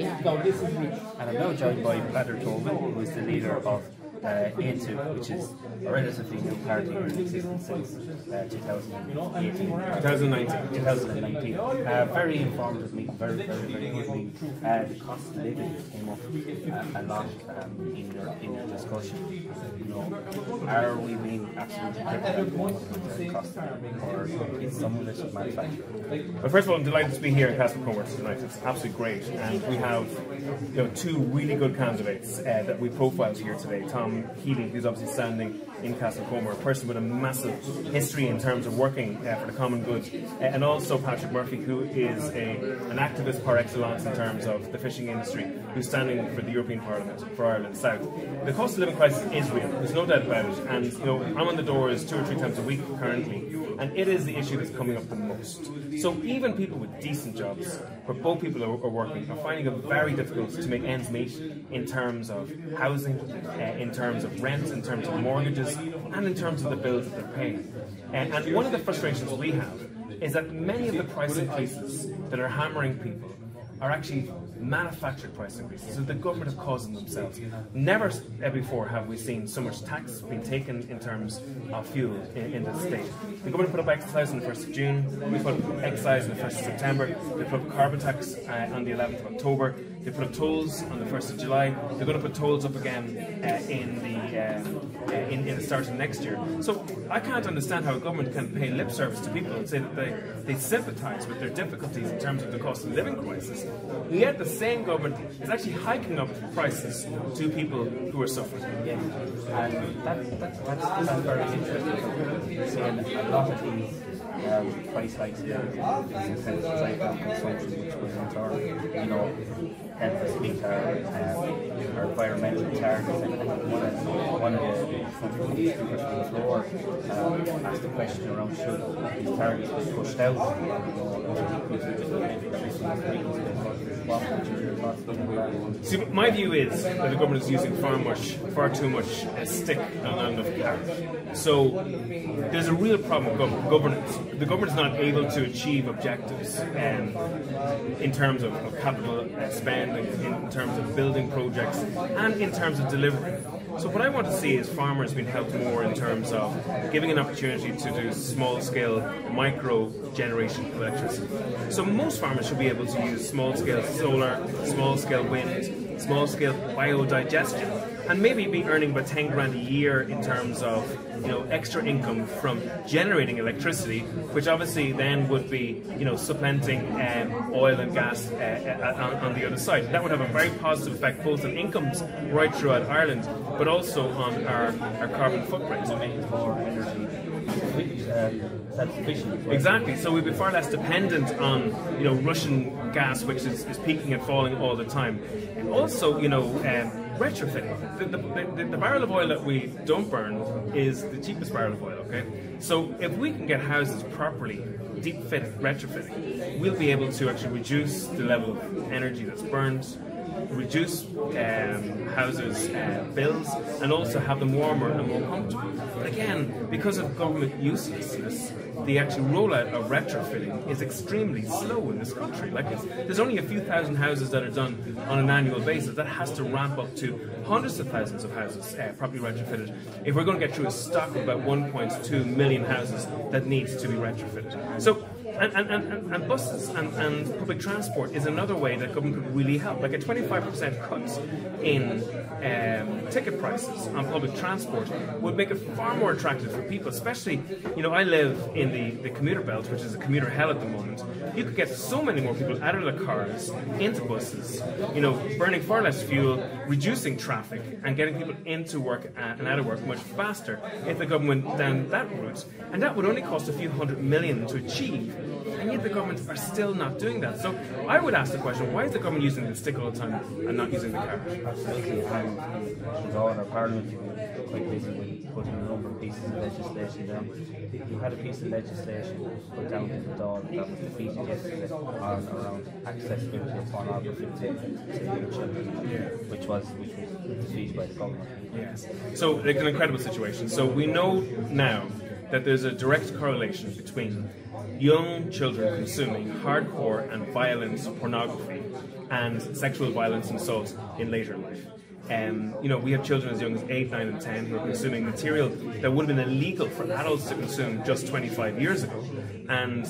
And I'm now joined by Peadar Tóibín, who is the leader of Aontu, which is a relatively new party in existence since 2019. Very informative meeting, very good meeting. The cost of living came up a lot in your discussion. Are we being absolutely critical with the cost of living, or is some of this manufactured? Well, first of all, I'm delighted to be here in Castlecomer tonight. It's absolutely great, and we have two really good candidates that we profiled here today. Tom Healy, who's obviously standing in Castlecomer, a person with a massive history in terms of working for the common good, and also Patrick Murphy, who is an activist par excellence in terms of the fishing industry, who's standing for the European Parliament for Ireland South. The cost of living crisis is real, there's no doubt about it, and I'm on the doors 2 or 3 times a week currently, and it is the issue that's coming up the most. So even people with decent jobs, where both people are working, are finding it very difficult to make ends meet in terms of housing, in terms of rent, in terms of mortgages, and in terms of the bills that they're paying. And one of the frustrations we have is that many of the price increases that are hammering people are actually manufactured price increases, so the government have caused them themselves. Never before have we seen so much tax being taken in terms of fuel in the state. The government put up excise on the 1st of June, we put up excise on the 1st of September, they put up carbon tax on the 11th of October, they put up tolls on the 1st of July, they're going to put tolls up again in the start of next year. So I can't understand how a government can pay lip service to people and say that they sympathise with their difficulties in terms of the cost of living crisis, and yet the same government is actually hiking up prices to people who are suffering. Yeah, and that's very interesting. We're seeing a lot of these price hikes in consumption, which was in turn, health as Peadar, our environmental targets, and one of the speakers from the floor asked a question around should these targets be pushed out, See, my view is that the government is using far too much stick and not enough carrot. So there's a real problem with governance. The government is not able to achieve objectives in terms of capital spending, in terms of building projects, and in terms of delivery. So what I want to see is farmers being helped more in terms of giving an opportunity to do small-scale micro generation of electricity. So most farmers should be able to use small-scale solar, small-scale wind, small-scale biodigestion, and maybe be earning about 10 grand a year in terms of extra income from generating electricity, which obviously then would be supplanting oil and gas on the other side. That would have a very positive effect both on incomes right throughout Ireland, but also on our carbon footprint. More energy self-sufficient. Exactly. So we'd be far less dependent on Russian gas, which is peaking and falling all the time. And also, retrofitting. The barrel of oil that we don't burn is the cheapest barrel of oil, okay? So if we can get houses properly deep fit retrofitting, we'll be able to actually reduce the level of energy that's burned, reduce houses' bills, and also have them warmer and more comfortable. But again, because of government uselessness, the actual rollout of retrofitting is extremely slow in this country. There's only a few thousand houses that are done on an annual basis. That has to ramp up to hundreds of thousands of houses properly retrofitted if we're going to get through a stock of about 1.2 million houses that needs to be retrofitted. So. And buses and public transport is another way that government could really help. Like a 25% cut in ticket prices on public transport would make it far more attractive for people, especially, I live in the commuter belt, which is a commuter hell at the moment. You could get so many more people out of their cars, into buses, burning far less fuel, reducing traffic, and getting people into work and out of work much faster if the government went down that route. And that would only cost a few $100 million to achieve. And yet the government are still not doing that. So I would ask the question, why is the government using the stick all the time and not using the carrot? Absolutely, and with all our Parliament, we're quite busy with putting a number of pieces of legislation down. You had a piece of legislation put down to the Dáil that was defeated yesterday around accessibility of pornography to young children, which was defeated by the government. Yes. So it's an incredible situation. So we know now that there's a direct correlation between young children consuming hardcore and violent pornography and sexual violence and assault in later life. We have children as young as 8, 9 and 10 who are consuming material that would have been illegal for adults to consume just 25 years ago. And,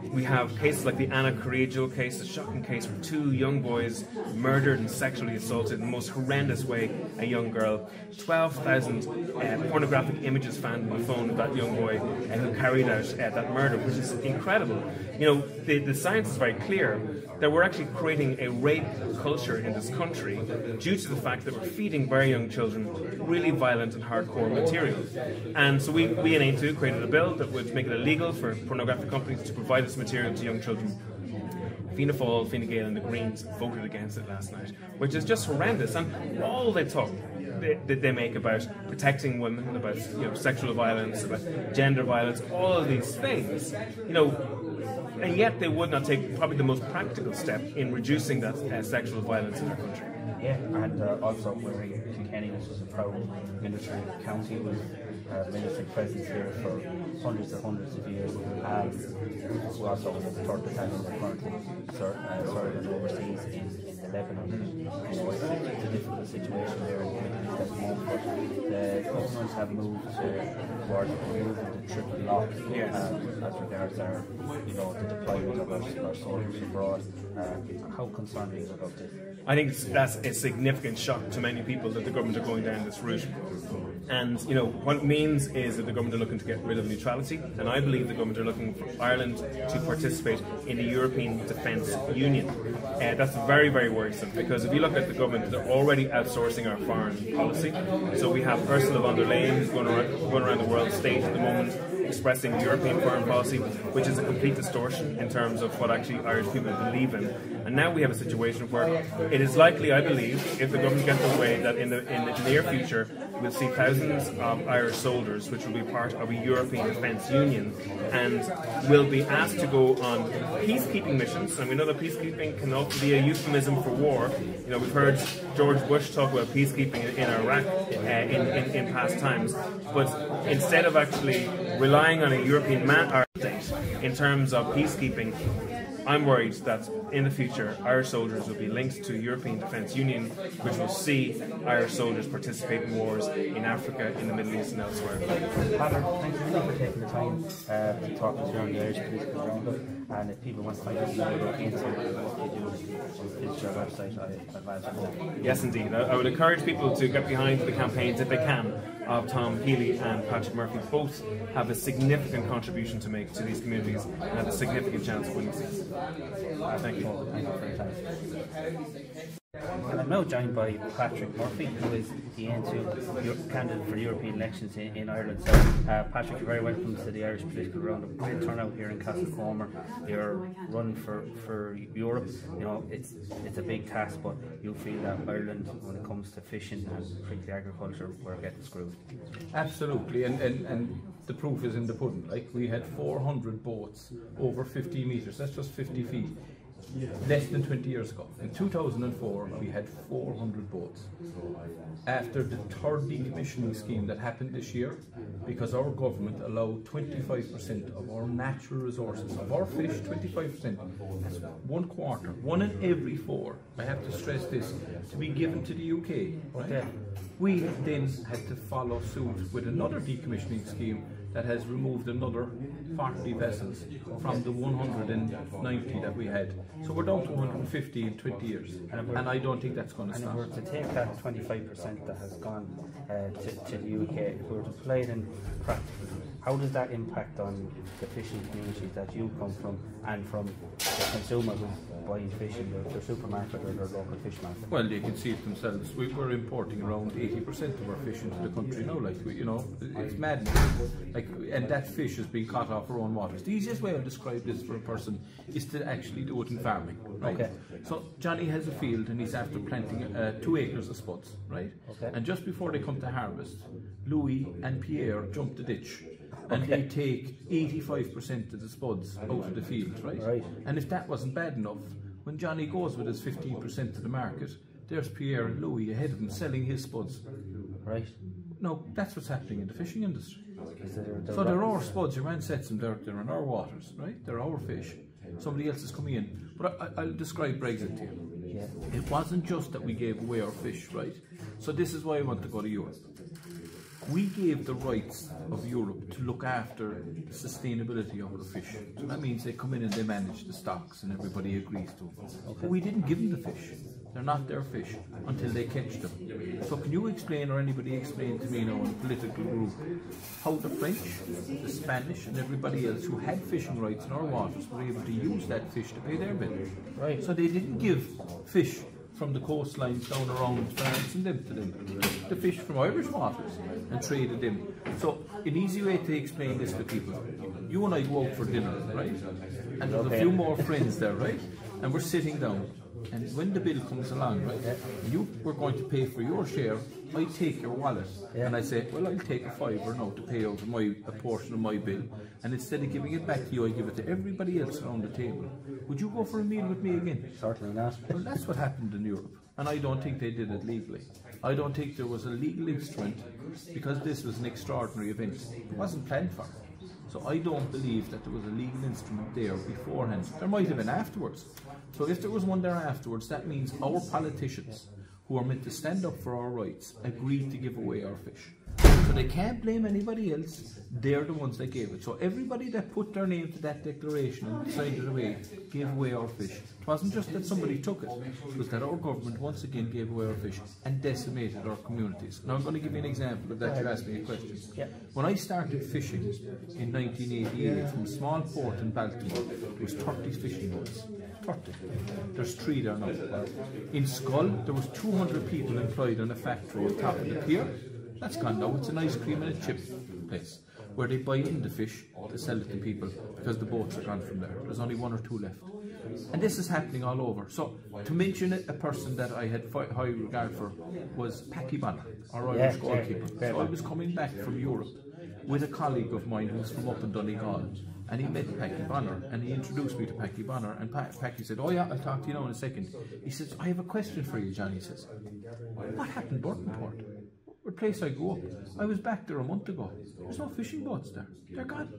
we have cases like the Anna Correggio case, a shocking case where 2 young boys murdered and sexually assaulted in the most horrendous way a young girl. 12,000 pornographic images found on the phone of that young boy who carried out that murder, which is incredible. The science is very clear that we're actually creating a rape culture in this country due to the fact that we're feeding very young children really violent and hardcore material. And so we in Aontu created a bill that would make it illegal for pornographic companies to provide this material to young children. Fianna Fáil, Fine Gael and the Greens voted against it last night, which is just horrendous. And all they talk that they make about protecting women, about sexual violence, about gender violence, all of these things, and yet they would not take probably the most practical step in reducing that sexual violence in our country. Yeah, and also we're in Kilkenny, which is a proud military county with military presence here for hundreds of years. We also have the 3rd battalion that currently serving overseas in Lebanon. It's a difficult situation there in the Middle East at the moment, but the governments have moved towards removing the triple lock as regards our, the deployment of our soldiers abroad. How concerned are you about this? I think that's a significant shock to many people that the government are going down this route. And what it means is that the government are looking to get rid of neutrality, and I believe the government are looking for Ireland to participate in the European Defence Union. That's very, very worrisome, because if you look at the government, they're already outsourcing our foreign policy. So we have Ursula von der Leyen who's going around the world stage at the moment expressing European foreign policy, which is a complete distortion in terms of what actually Irish people believe in. And now we have a situation where it is likely, I believe, if the government gets their way, that in the near future we'll see thousands of Irish soldiers which will be part of a European Defence Union and will be asked to go on peacekeeping missions. And we know that peacekeeping can also be a euphemism for war. We've heard George Bush talk about peacekeeping in Iraq in past times, but instead of actually relying on a European mandate in terms of peacekeeping, I'm worried that in the future Irish soldiers will be linked to European Defence Union, which will see Irish soldiers participate in wars in Africa, in the Middle East and elsewhere. Peadar, thank you for taking the time to talk to us on the Irish Political Roundup, and if people want to find out more into what you do, visit your website, I advise more. Yes indeed, I would encourage people to get behind the campaigns if they can of Tom Healy and Patrick Murphy. Both have a significant contribution to make to these communities and have a significant chance of winning seats. Thank you. Thank you for your time. And I'm now joined by Patrick Murphy, who is the Aontu candidate for European elections in Ireland. So, Patrick, you're very welcome to the Irish Political Roundup. Great turnout here in Castlecomer. You're running for Europe. It's a big task, but you feel that Ireland, when it comes to fishing and particularly agriculture, we're getting screwed. Absolutely, and the proof is in the pudding. Like, we had 400 boats over 50 metres. That's just 50 feet. Less than 20 years ago. In 2004, we had 400 boats. After the 3rd decommissioning scheme that happened this year, because our government allowed 25% of our natural resources, of our fish, 25%, that's 1/4, 1 in every 4, I have to stress this, to be given to the UK. Right? Okay. We then had to follow suit with another decommissioning scheme that has removed another 40 vessels from the 190 that we had. So we're down to 150 in 20 years. And I don't think that's going to stop. And if we're to take that 25% that has gone to the UK, if we were to play it in practice, how does that impact on the fishing communities that you come from and from the consumer who's buying fish in their supermarket or their local fish market? Well, they can see it themselves. We're importing around 80% of our fish into the country now. Like, it's madness. Like, and that fish is being caught off our own waters. The easiest way I'll describe this for a person is to actually do it in farming. Right? Okay. So Johnny has a field and he's after planting 2 acres of spuds, right? Okay. And just before they come to harvest, Louis and Pierre jump the ditch. And they take 85% of the spuds out of the field, right? And if that wasn't bad enough, when Johnny goes with his 15% to the market, there's Pierre and Louis ahead of him selling his spuds. Right. No, that's what's happening in the fishing industry. So they're our spuds, your man sets them, they're in our waters, right? They're our fish. Somebody else is coming in. But I'll describe Brexit to you. Yeah. It wasn't just that we gave away our fish, right? So this is why I want to go to Europe. We gave the rights of Europe to look after the sustainability of the fish. So that means they come in and they manage the stocks and everybody agrees to it. But we didn't give them the fish. They're not their fish until they catch them. So can you explain, or anybody explain to me now in a political group, how the French, the Spanish and everybody else who had fishing rights in our waters were able to use that fish to pay their bill? Right. So they didn't give fish from the coastlines down around France and them to them. The fish from Irish waters and traded them. So an easy way to explain this to people, you and I go out for dinner, right? And there's a few more friends there, right? And we're sitting down. And when the bill comes along, right, you were going to pay for your share, I take your wallet and I say, well, I'll take a £5 now to pay out a portion of my bill, and instead of giving it back to you, I give it to everybody else around the table. Would you go for a meal with me again? Certainly not. Well, that's what happened in Europe, and I don't think they did it legally. I don't think there was a legal instrument, because this was an extraordinary event. It wasn't planned for. So I don't believe that there was a legal instrument there beforehand. There might have been afterwards. So if there was one there afterwards, that means our politicians, who are meant to stand up for our rights, agreed to give away our fish. So they can't blame anybody else. They're the ones that gave it. So everybody that put their name to that declaration and signed it away gave away our fish. It wasn't just that somebody took it. It was that our government once again gave away our fish and decimated our communities. Now I'm going to give you an example of that. You asked me a question. Yeah. When I started fishing in 1988 from a small port in Baltimore, there was 30 fishing boats. 30. There's 3 there now. In Skull, there was 200 people employed in a factory on top of the pier. That's gone now. It's an ice cream and a chip place where they buy in the fish to sell it to people because the boats are gone from there. There's only 1 or 2 left. And this is happening all over. So, to mention it, a person that I had high regard for was Packy Bonner, our Irish goalkeeper. So I was coming back from Europe with a colleague of mine who was from up in Donegal. And he met Packy Bonner, and he introduced me to Packy Bonner, and Packy said, oh yeah, I'll talk to you now in a second. He says, I have a question for you, John. He says, what happened to Burtonport? What place I go up? I was back there a month ago. There's no fishing boats there. They're gone.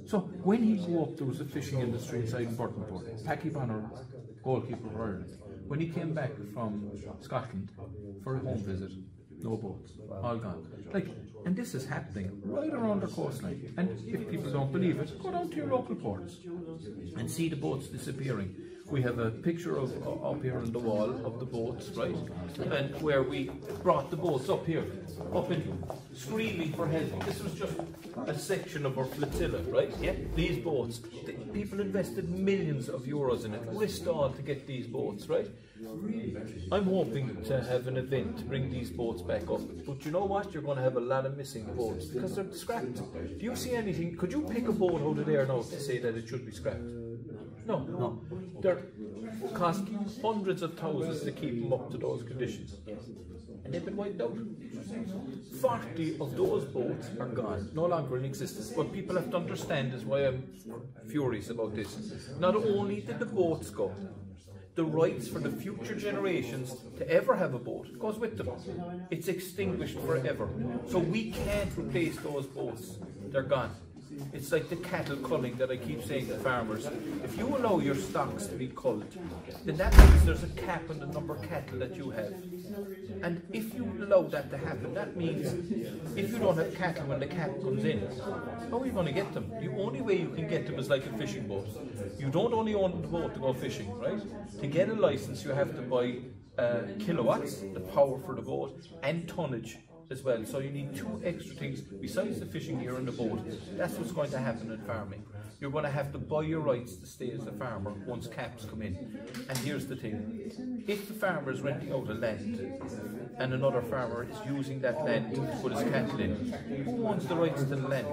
So when he grew up, there was a fishing industry inside in Burtonport. Packy Bonner, goalkeeper of Ireland. When he came back from Scotland for a home visit, no boats, all gone. And this is happening right around the coastline. And if people don't believe it, go down to your local ports and see the boats disappearing. We have a picture of up here on the wall of the boats, right? And where we brought the boats up here, up in screaming for help. This was just a section of our flotilla, right? Yeah. These boats, people invested millions of euros in it, risked all to get these boats, right? I'm hoping to have an event to bring these boats back up, but you know what? You're going to have a lot of missing boats because they're scrapped. Do you see anything? Could you pick a boat out of there now to say that it should be scrapped? No. They're cost hundreds of thousands to keep them up to those conditions, and they've been wiped out. 40 of those boats are gone, no longer in existence. What people have to understand is why I'm furious about this. Not only did the boats go, the rights for the future generations to ever have a boat goes with them. It's extinguished forever. So we can't replace those boats. They're gone. It's like the cattle culling that I keep saying to farmers. If you allow your stocks to be culled, then that means there's a cap on the number of cattle that you have. And if you allow that to happen, that means if you don't have cattle when the cap comes in, how are you going to get them? The only way you can get them is like a fishing boat. You don't only own the boat to go fishing, right? To get a license, you have to buy kilowatts, the power for the boat, and tonnage as well. So you need 2 extra things besides the fishing gear and the boat. That's what's going to happen in farming. You're going to have to buy your rights to stay as a farmer once caps come in. And here's the thing. If the farmer is renting out a land and another farmer is using that land to put his cattle in, who owns the rights to the land?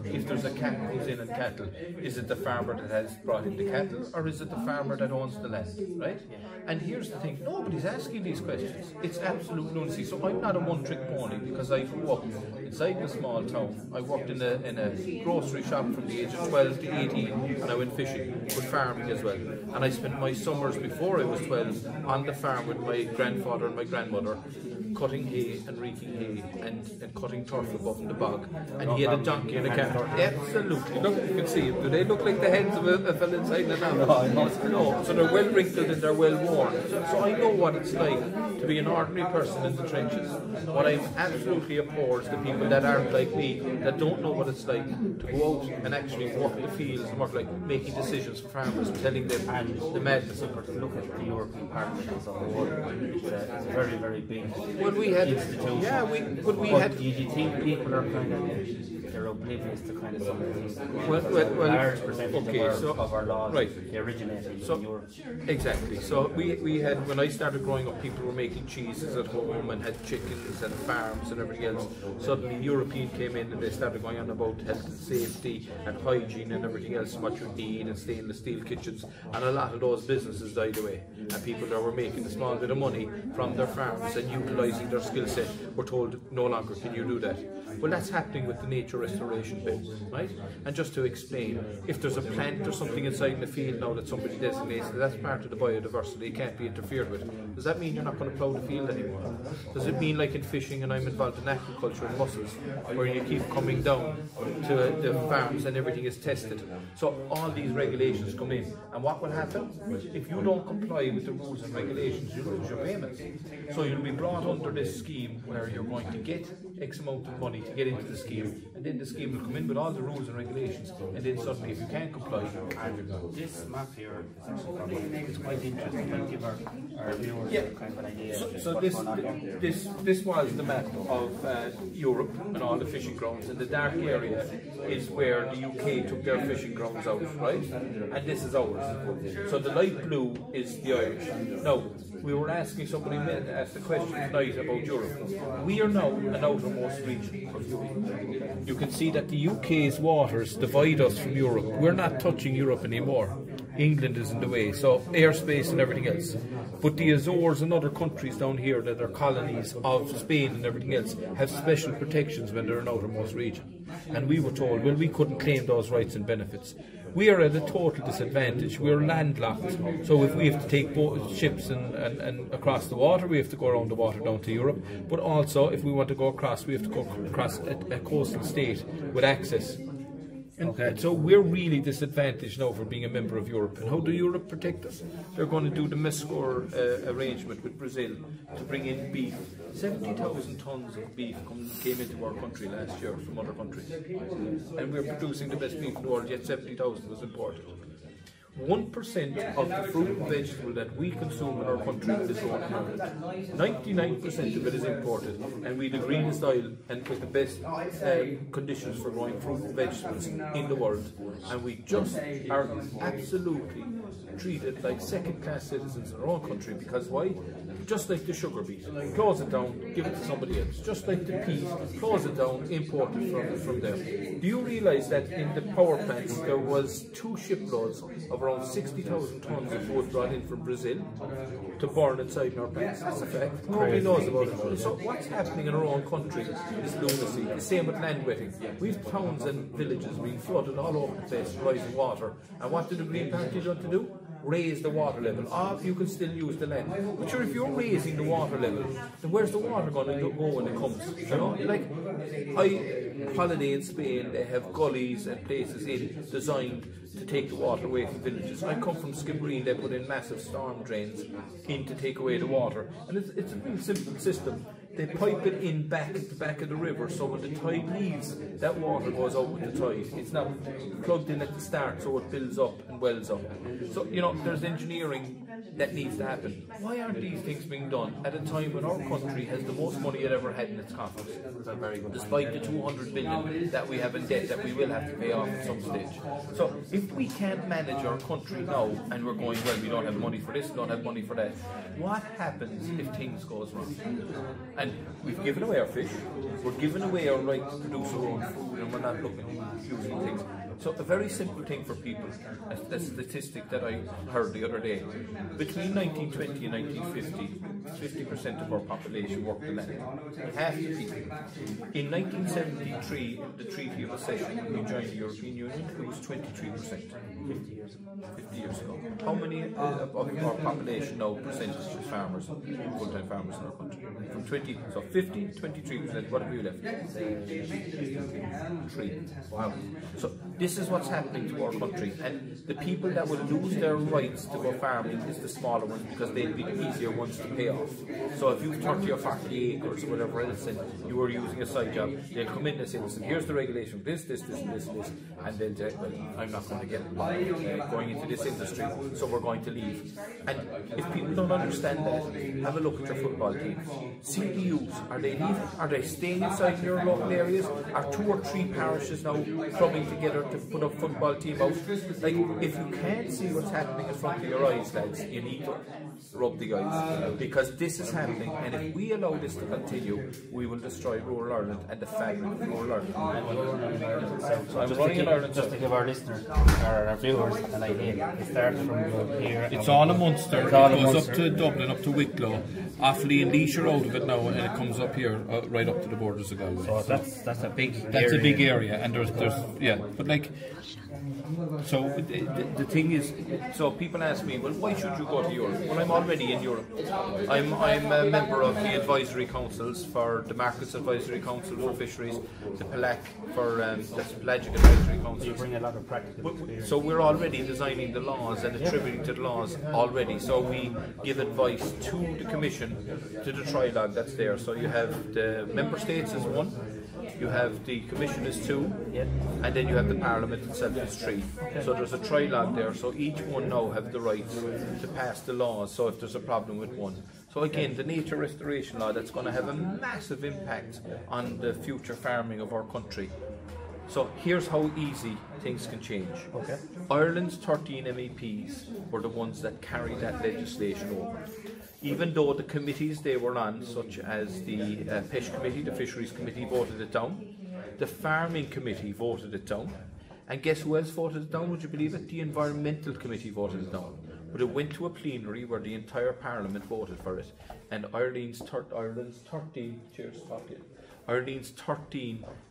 If there's a cap comes in and cattle, is it the farmer that has brought in the cattle, or is it the farmer that owns the land, right? And here's the thing, nobody's asking these questions. It's absolute lunacy. So I'm not a one-trick pony. because I grew up inside a small town. I worked in a grocery shop from the age of 12 to 18, and I went fishing, with farming as well. And I spent my summers before I was 12 on the farm with my grandfather and my grandmother, cutting hay and reeking hay and cutting turf above in the bog. And he had a donkey and a cart. Absolutely. Look, you can see them. Do they look like the heads of a fellow inside the town? No. So they're well wrinkled and they're well worn. So I know what it's like to be an ordinary person in the trenches. What I'm absolutely abhors the people that aren't like me, that don't know what it's like to go out and actually work the fields and work, like making decisions for farmers, telling them the madness of it. Look at the European Parliament as a whole. It's a very, very big institution. Yeah, we had. Do you think people are kind of they're oblivious to kind of some of these? Well, large percentage of our laws right. they originated in Europe. Exactly. So we had, when I started growing up, people were making cheeses at home and had chickens and farms and everything else. Suddenly European came in and they started going on about health and safety and hygiene and everything else, what you need, and stainless steel kitchens, and a lot of those businesses died away, and people that were making a small bit of money from their farms and utilising their skill set were told no longer can you do that. Well, that's happening with the nature restoration bit, right? And just to explain, if there's a plant or something inside in the field now that somebody designates that's part of the biodiversity, it can't be interfered with, does that mean you're not going to plough the field anymore? Does it mean, like in fishing, and I'm involved in aquaculture and mussels, where you keep coming down to the farms and everything is tested? So all these regulations come in, and what will happen? If you don't comply with the rules and regulations, you lose your payments. So you'll be brought under this scheme where you're going to get X amount of money to get into the scheme, and then the scheme will come in with all the rules and regulations, and then suddenly if you can't comply, this map here is actually it's quite interesting to give our viewers kind of an idea. So this was the map of Europe and all the fishing grounds, and the dark area is where the UK took their fishing grounds out, right? And this is ours. So the light blue is the Irish. Now, we were asking somebody asked the question tonight about Europe. We are now an outermost region of Europe. You can see that the UK's waters divide us from Europe. We're not touching Europe anymore. England is in the way, so airspace and everything else. But the Azores and other countries down here that are colonies of Spain and everything else have special protections when they're an outermost region. And we were told, well, we couldn't claim those rights and benefits. We are at a total disadvantage. We are landlocked. So if we have to take ships and across the water, we have to go around the water down to Europe. But also, if we want to go across, we have to go across a coastal state with access. And so we're really disadvantaged now for being a member of Europe. And how do Europe protect us? They're going to do the MESCOR arrangement with Brazil to bring in beef. 70,000 tonnes of beef came into our country last year from other countries. And we're producing the best beef in the world, yet 70,000 was imported. 1% of the fruit and vegetable that we consume in our country is grown in Ireland. 99% of it is imported, and we have the greenest oil and with the best conditions for growing fruit and vegetables in the world. And we just are absolutely treated like second-class citizens in our own country, because why? Just like the sugar beet, close it down, give it to somebody else. Just like the peas, close it down, import it from there. Do you realise that in the power plants there was 2 shiploads of around 60,000 tonnes of wood brought in from Brazil to burn inside our plants? That's a fact. Nobody knows about it. So what's happening in our own country is lunacy. The same with land wetting. We've towns and villages being flooded all over the place, rising water. And what did the Green Party want to do? Raise the water level. You can still use the land. But sure, if you're raising the water level, then where's the water going to go when it comes? You know, like I holiday in Spain, they have gullies and places designed to take the water away from villages. I come from Skibbereen, they put in massive storm drains in to take away the water. And it's a real simple system. They pipe it in back at the back of the river, so when the tide leaves, that water goes out with the tide. It's not plugged in at the start, so it builds up and wells up. So, you know, there's engineering that needs to happen. Why aren't these things being done at a time when our country has the most money it ever had in its coffers? Despite the 200 billion that we have in debt that we will have to pay off at some stage. So if we can't manage our country now, and we're going, well, we don't have money for this, don't have money for that, what happens if things goes wrong? And we've given away our fish, we're giving away our right to produce our own food, and we're not looking at using things. So a very simple thing for people, a statistic that I heard the other day. Between 1920 and 1950, 50% of our population worked the land. Half the people. In 1973, the Treaty of Accession, we joined the European Union, it was 23%. 50 years ago. 50 years ago. How many of our population now percentage is farmers, full-time farmers in our country? From 20, so 50, 23%, what have you left? 3. Wow. So this is what's happening to our country, and the people that will lose their rights to go farming is the smaller ones, because they'll be the easier ones to pay off. So if you've 30 or 40 acres or whatever else and you are using a side job, they'll come in and say, listen, here's the regulation, this, and they'll say, well, I'm not going to get going into this industry, so we're going to leave. And if people don't understand that, have a look at your football team. See the youths, are they leaving? Are they staying inside your local areas? Are 2 or 3 parishes now clubbing together to put a football team out? Like, if you can't see what's happening in front of your eyes, lads, you need to rub the eyes, because this is happening, and if we allow this to continue, we will destroy rural Ireland and the fabric of rural Ireland. Just to give our listeners, or our viewers, an idea, it starts from here. It's all a Munster. It goes up to Dublin, up to Wicklow, Offaly and Laois are out of it now, and it comes up here, right up to the borders of Galway. So that's a big area. That's a big area, and there's yeah, but like. So the thing is, so people ask me, well, why should you go to Europe? Well, I'm already in Europe. I'm a member of the advisory councils for the Markets Advisory Council for Fisheries, the PELAC for that's Pelagic Advisory Council. You bring a lot of practical experience. So we're already designing the laws and attributing to the laws already. So we give advice to the Commission, to the trilogue that's there. So you have the member states as 1. You have the Commission as 2, and then you have the Parliament itself as 3. So there's a trilogue there, so each one now have the right to pass the laws, so if there's a problem with one. So again, the nature restoration law, that's going to have a massive impact on the future farming of our country. So here's how easy things can change. Okay. Ireland's 13 MEPs were the ones that carried that legislation over. Even though the committees they were on, such as the PESH Committee, the Fisheries Committee, voted it down, the Farming Committee voted it down, and guess who else voted it down, would you believe it? The Environmental Committee voted it down. But it went to a plenary where the entire Parliament voted for it, and Ireland's 13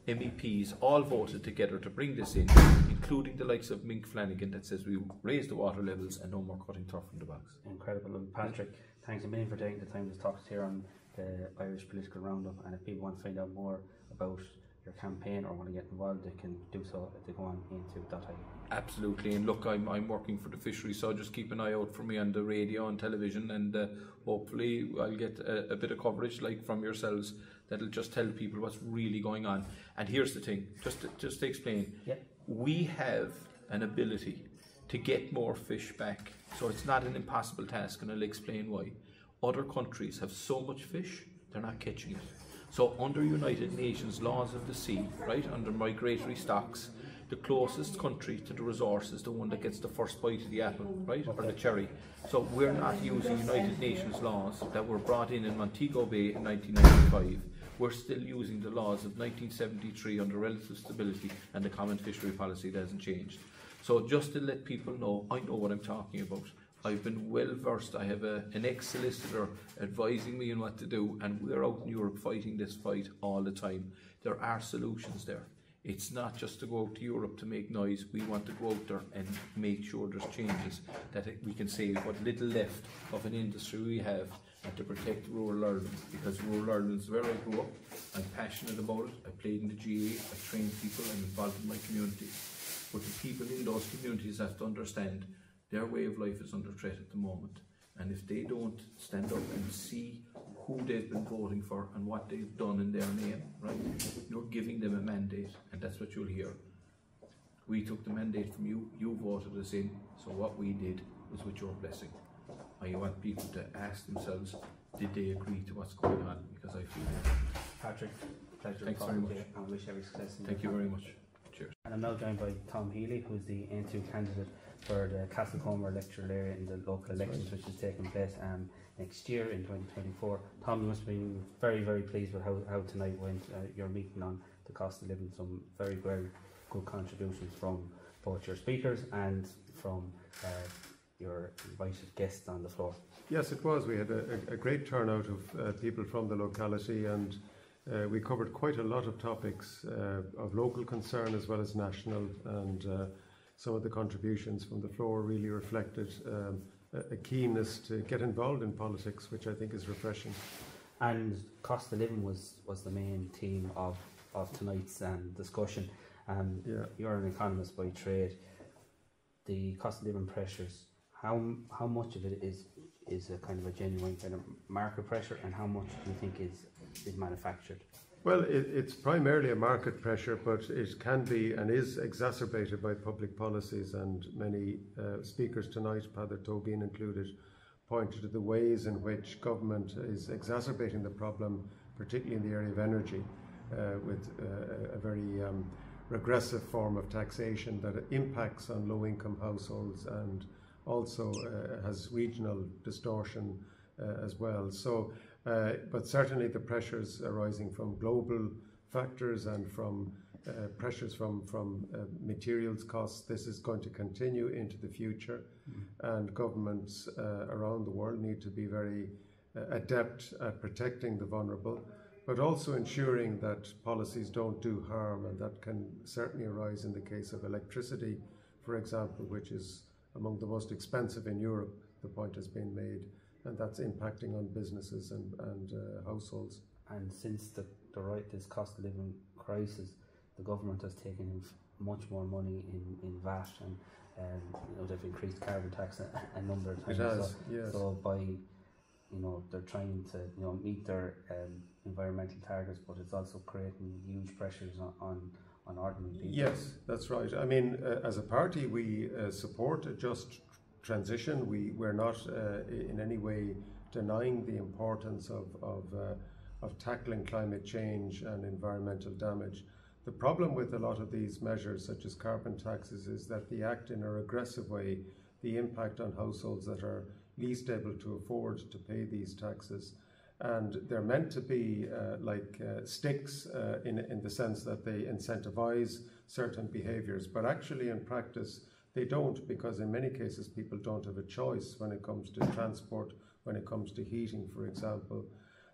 MEPs all voted together to bring this in, including the likes of Mick Flanagan, that says we raise the water levels and no more cutting turf from the bogs. Incredible. And Patrick, thanks a million for taking the time to talk to us here on the Irish Political Roundup, and if people want to find out more about your campaign or want to get involved, they can do so if they go on aontu.ie. Absolutely, and look, I'm working for the fishery, so just keep an eye out for me on the radio and television, and hopefully I'll get a bit of coverage like from yourselves that'll just tell people what's really going on. And here's the thing, just to explain, we have an ability to get more fish back, so it's not an impossible task, and I'll explain why. Other countries have so much fish, they're not catching it. So under United Nations laws of the sea, right, under migratory stocks, the closest country to the resource is the one that gets the first bite of the apple, right, or the cherry. So we're not using United Nations laws that were brought in Montego Bay in 1995. We're still using the laws of 1973 under relative stability and the common fishery policy that hasn't changed. So just to let people know, I know what I'm talking about. I've been well versed. I have an ex-solicitor advising me on what to do, and we're out in Europe fighting this fight all the time. There are solutions there. It's not just to go out to Europe to make noise. We want to go out there and make sure there's changes, that we can save what little left of an industry we have, and to protect rural Ireland, because rural Ireland is where I grew up. I'm passionate about it. I played in the GA, I trained people, I'm involved in my community. But the people in those communities have to understand their way of life is under threat at the moment, and if they don't stand up and see who they've been voting for and what they've done in their name, right, you're giving them a mandate, and that's what you'll hear. We took the mandate from you, you voted us in, so what we did was with your blessing. I want people to ask themselves, did they agree to what's going on, because I feel that. Patrick, pleasure. Thanks very much. And I wish every success. Thank you very much. Cheers. And I'm now joined by Tom Healy, who's the Aontu candidate for the Castlecomer electoral area in the local elections, which is taking place next year in 2024. Tom, you must be very, very pleased with how tonight went. Your meeting on the cost of living, some very, very good contributions from both your speakers and from your invited guests on the floor. Yes, it was. We had a great turnout of people from the locality, and we covered quite a lot of topics of local concern as well as national, and some of the contributions from the floor really reflected a keenness to get involved in politics, which I think is refreshing. And cost of living was the main theme of tonight's discussion. You're an economist by trade. The cost of living pressures, how much of it is a kind of a genuine kind of market pressure, and how much do you think is manufactured? Well, it's primarily a market pressure, but it can be and is exacerbated by public policies, and many speakers tonight, Peadar Tóibín included, pointed to the ways in which government is exacerbating the problem, particularly in the area of energy, with a very regressive form of taxation that impacts on low-income households and also has regional distortion as well. So, but certainly the pressures arising from global factors and from pressures from materials costs, this is going to continue into the future, and governments around the world need to be very adept at protecting the vulnerable, but also ensuring that policies don't do harm, and that can certainly arise in the case of electricity, for example, which is among the most expensive in Europe. The point has been made, and that's impacting on businesses and households. And since the this cost of living crisis, the government has taken in much more money in VAT, and they've increased carbon tax a number of times. It has, yes. So by they're trying to meet their environmental targets, but it's also creating huge pressures on ordinary people. Yes, that's right. I mean, as a party, we support a just transition. We're not in any way denying the importance of tackling climate change and environmental damage. The problem with a lot of these measures, such as carbon taxes, is that they act in a regressive way. The impact on households that are least able to afford to pay these taxes, and they're meant to be like sticks in the sense that they incentivize certain behaviours, but actually in practice they don't, because in many cases people don't have a choice when it comes to transport, when it comes to heating, for example.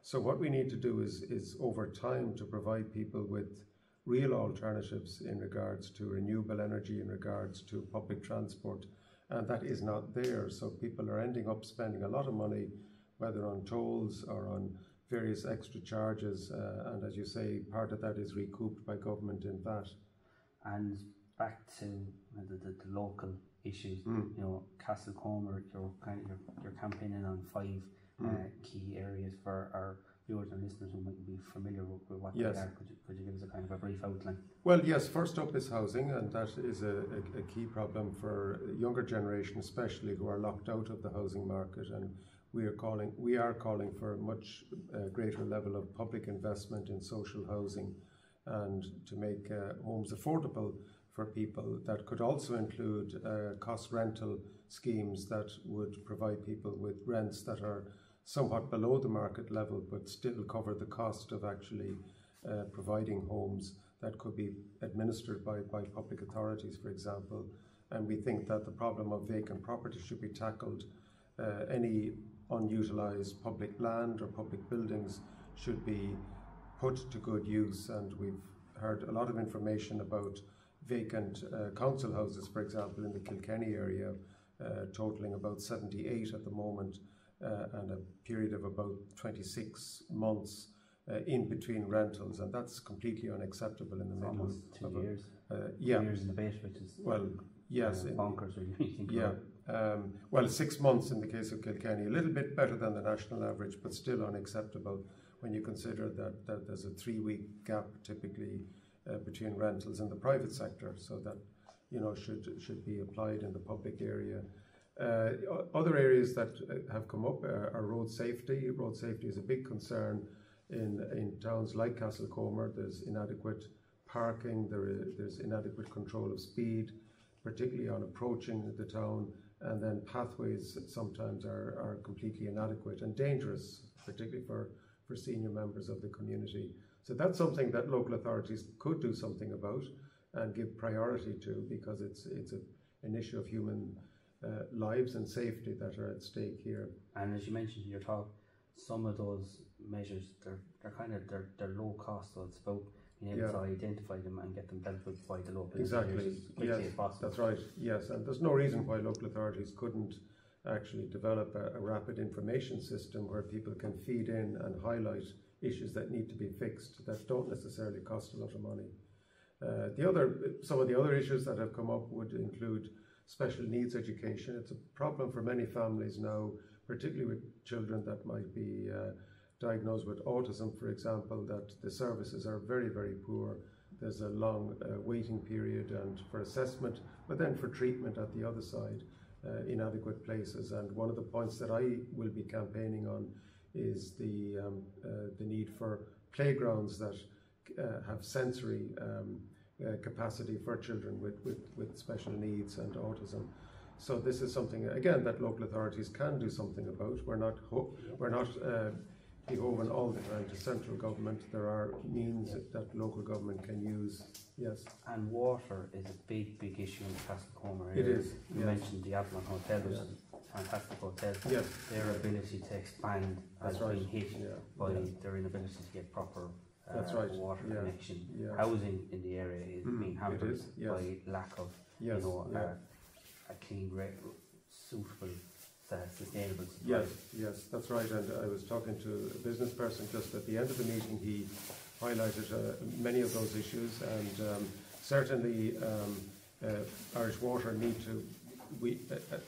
So what we need to do is over time to provide people with real alternatives in regards to renewable energy, in regards to public transport, and that is not there. So people are ending up spending a lot of money, whether on tolls or on various extra charges, and as you say, part of that is recouped by government in VAT. And back to the local issues, CastleCommer, you're campaigning on 5 key areas for our viewers and listeners who might be familiar with what they are. Could you give us a kind of a brief outline? Well, yes, first up is housing, and that is a key problem for younger generation especially, who are locked out of the housing market, and we are calling for a much greater level of public investment in social housing, and to make homes affordable for people. That could also include cost rental schemes that would provide people with rents that are somewhat below the market level, but still cover the cost of actually providing homes that could be administered by public authorities, for example. And we think that the problem of vacant property should be tackled. Any unutilised public land or public buildings should be put to good use, and we've heard a lot of information about vacant council houses, for example, in the Kilkenny area, totalling about 78 at the moment, and a period of about 26 months in between rentals, and that's completely unacceptable in the middle almost of 2 years. 2 yeah. years in the bait, which is bonkers. Well, 6 months in the case of Kilkenny, a little bit better than the national average, but still unacceptable when you consider that there's a 3-week gap typically between rentals in the private sector, so that should be applied in the public area. Other areas that have come up are road safety. Road safety is a big concern in towns like Castlecomer. There's inadequate parking, there's inadequate control of speed, particularly on approaching the town, and then pathways sometimes are completely inadequate and dangerous, particularly for senior members of the community. So that's something that local authorities could do something about. and give priority to, because it's an issue of human lives and safety that are at stake here. And as you mentioned in your talk, some of those measures, they're low cost, so it's about being able to identify them and get them dealt with by the local exactly. as quickly as possible. That's right. Yes, and there's no reason why local authorities couldn't actually develop a rapid information system where people can feed in and highlight issues that need to be fixed that don't necessarily cost a lot of money. Some of the other issues that have come up would include special needs education. It's a problem for many families now, particularly with children that might be diagnosed with autism, for example, that the services are very, very poor. There's a long waiting period and for assessment, but then for treatment at the other side, inadequate places. And one of the points that I will be campaigning on is the need for playgrounds that have sensory capacity for children with special needs and autism. So this is something, again, that local authorities can do something about. We're not beholden all the time to central government. There are means that local government can use. Yes. And water is a big, big issue in the Castlecomer area. It is. You mentioned the Avalon Hotel, which is a fantastic hotel. Yes. Their ability to expand has been hit by their inability to get proper water connection. Housing in the area is being hampered by lack of a clean, suitable, sustainable supply. Yes, that's right. And I was talking to a business person just at the end of the meeting. He highlighted many of those issues, and certainly Irish Water need to.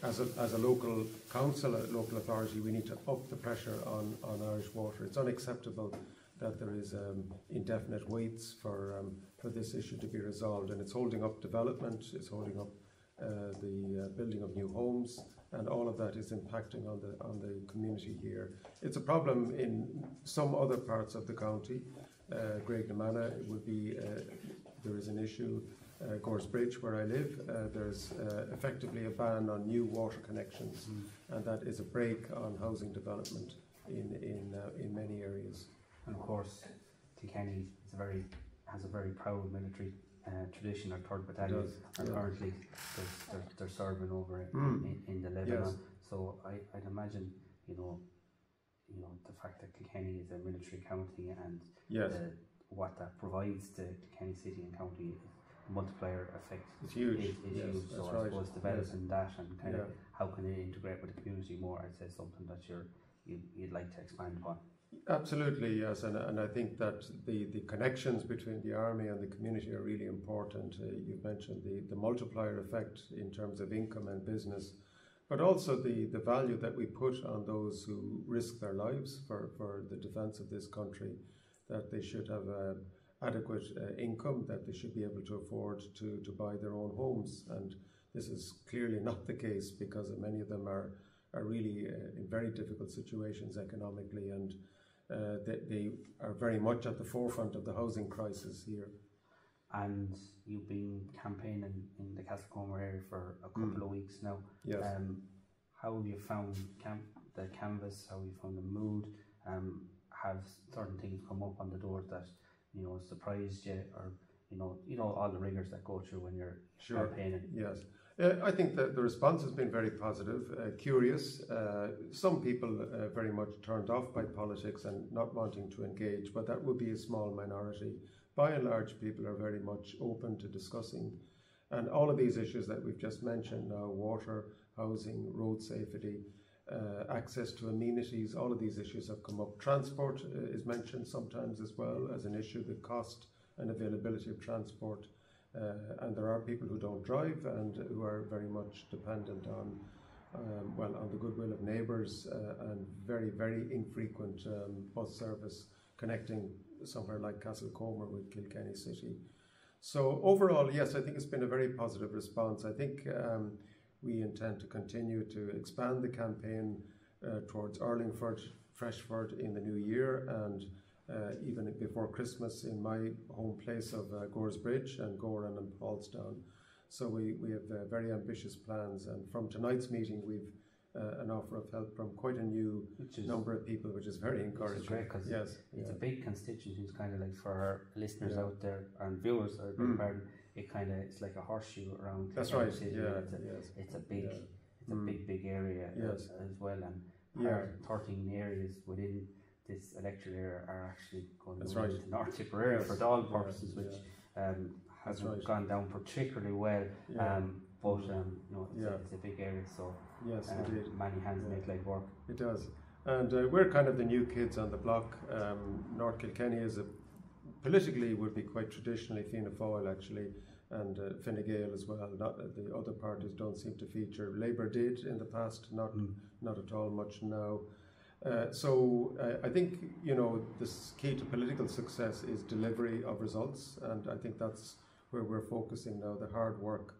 As a local council, a local authority, we need to up the pressure on Irish Water. It's unacceptable that there is indefinite waits for this issue to be resolved, and it's holding up development, it's holding up the building of new homes, and all of that is impacting on the community here. It's a problem in some other parts of the county. Graiguenamanagh, it would be there is an issue. Gores Bridge, where I live, there's effectively a ban on new water connections, and that is a break on housing development in many areas. And of course, Kilkenny has a very proud military tradition. Our 3rd Battalion are currently they're serving over in the Lebanon. Yes. So I'd imagine the fact that Kilkenny is a military county and what that provides to Kilkenny City and County, the multiplier effect is huge. Is huge. So I suppose developing that and kind of how can it integrate with the community more, I'd say something that you'd like to expand upon. Absolutely, yes, and I think that the connections between the army and the community are really important. You've mentioned the multiplier effect in terms of income and business, but also the value that we put on those who risk their lives for the defence of this country, that they should have adequate income, that they should be able to afford to buy their own homes. And this is clearly not the case, because many of them are really in very difficult situations economically, and they are very much at the forefront of the housing crisis here. And you've been campaigning in the Castlecomer area for a couple of weeks now. Yes. How have you found the canvass? How have you found the mood? Have certain things come up on the door that surprised you, or all the rigours that go through when you're campaigning? Yes. I think that the response has been very positive, curious. Some people very much turned off by politics and not wanting to engage, but that would be a small minority. By and large, people are very much open to discussing. And all of these issues that we've just mentioned now, water, housing, road safety, access to amenities, all of these issues have come up. Transport is mentioned sometimes as well as an issue, the cost and availability of transport. And there are people who don't drive and who are very much dependent on the goodwill of neighbours and very, very infrequent bus service connecting somewhere like Castlecomer with Kilkenny City. So overall, yes, I think it's been a very positive response. I think we intend to continue to expand the campaign towards Urlingford, Freshford in the new year, and even before Christmas in my home place of Gores Bridge and Goran and Paulstown. So we have very ambitious plans, and from tonight's meeting we've an offer of help from quite a new number of people, which is very encouraging. Which is great, because it's a big constituency. It's kind of like for our listeners out there and viewers, it's like a horseshoe around. That's right. City. It's a big area as well, and 13 areas within this electoral area are actually going to go into North Tipperary for all purposes, which hasn't gone down particularly well. But it's a big area, so many hands make light work. It does. And we're kind of the new kids on the block. North Kilkenny is politically would be quite traditionally Fianna Fáil actually, and Fine Gael as well. Not the other parties don't seem to feature. Labour did in the past, not at all much now. So I think this key to political success is delivery of results, and I think that's where we're focusing now. The hard work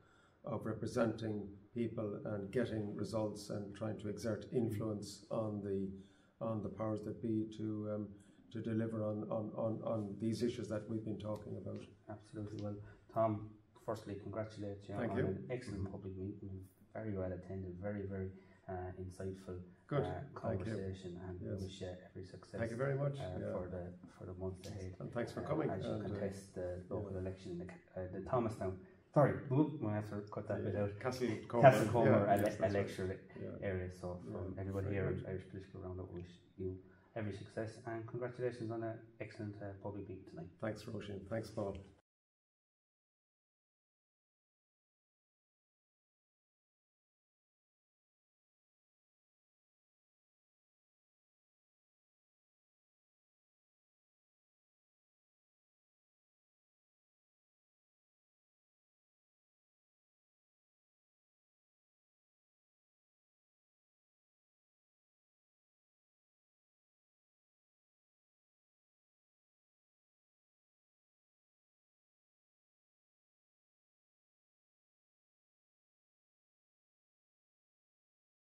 of representing people and getting results and trying to exert influence on the powers that be to deliver on these issues that we've been talking about. Absolutely. Well, Tom, firstly, congratulate you on an excellent public meeting, very well attended, very insightful conversation, and we wish you every success. Thank you very much for the months ahead. And thanks for coming. As you contest the local election in the Thomastown. Sorry, we have to cut that bit out. Castlecomer electoral area. So from everybody here at Irish Political Roundup, we wish you every success and congratulations on an excellent public meeting tonight. Thanks, Roisin. Thanks, Paul.